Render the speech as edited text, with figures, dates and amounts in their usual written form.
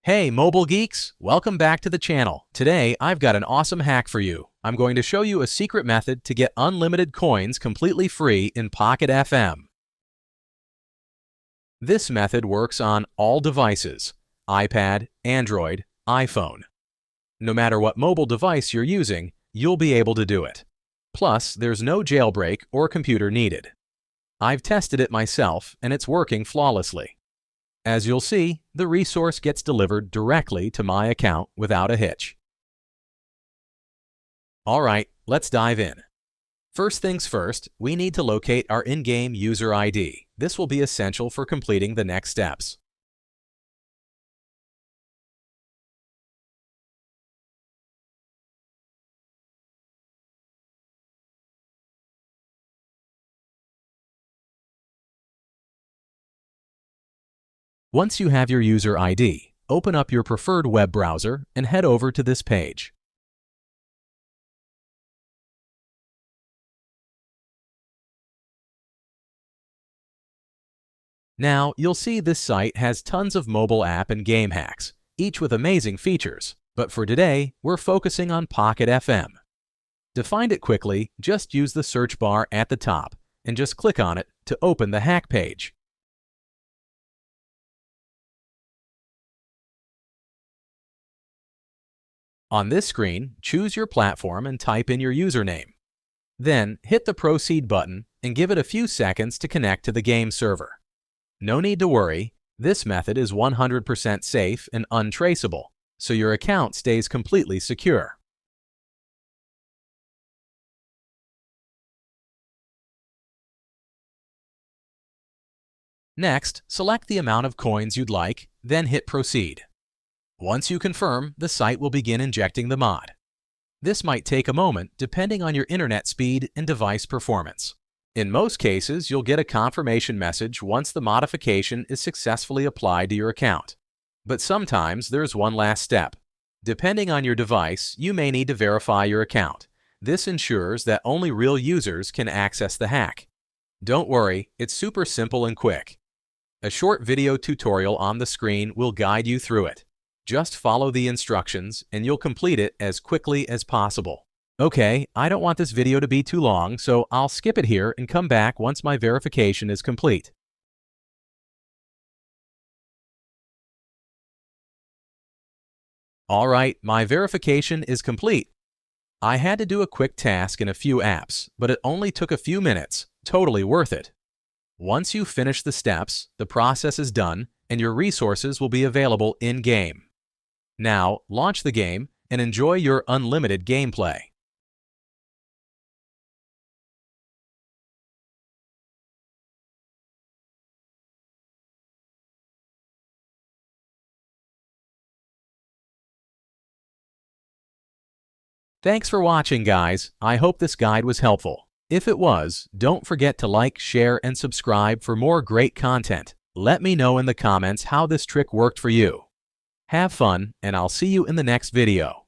Hey mobile geeks, welcome back to the channel. Today I've got an awesome hack for you. I'm going to show you a secret method to get unlimited coins completely free in Pocket FM. This method works on all devices: iPad, Android, iPhone. No matter what mobile device you're using, you'll be able to do it. Plus, there's no jailbreak or computer needed. I've tested it myself and it's working flawlessly. As you'll see, the resource gets delivered directly to my account without a hitch. Alright, let's dive in. First things first, we need to locate our in-game user ID. This will be essential for completing the next steps. Once you have your user ID, open up your preferred web browser and head over to this page. Now, you'll see this site has tons of mobile app and game hacks, each with amazing features, but for today, we're focusing on Pocket FM. To find it quickly, just use the search bar at the top and just click on it to open the hack page. On this screen, choose your platform and type in your username. Then, hit the Proceed button and give it a few seconds to connect to the game server. No need to worry, this method is 100% safe and untraceable, so your account stays completely secure. Next, select the amount of coins you'd like, then hit Proceed. Once you confirm, the site will begin injecting the mod. This might take a moment depending on your internet speed and device performance. In most cases, you'll get a confirmation message once the modification is successfully applied to your account. But sometimes there's one last step. Depending on your device, you may need to verify your account. This ensures that only real users can access the hack. Don't worry, it's super simple and quick. A short video tutorial on the screen will guide you through it. Just follow the instructions and you'll complete it as quickly as possible. Okay, I don't want this video to be too long, so I'll skip it here and come back once my verification is complete. Alright, my verification is complete. I had to do a quick task in a few apps, but it only took a few minutes. Totally worth it. Once you finish the steps, the process is done and your resources will be available in-game. Now, launch the game and enjoy your unlimited gameplay. Thanks for watching, guys. I hope this guide was helpful. If it was, don't forget to like, share, and subscribe for more great content. Let me know in the comments how this trick worked for you. Have fun, and I'll see you in the next video.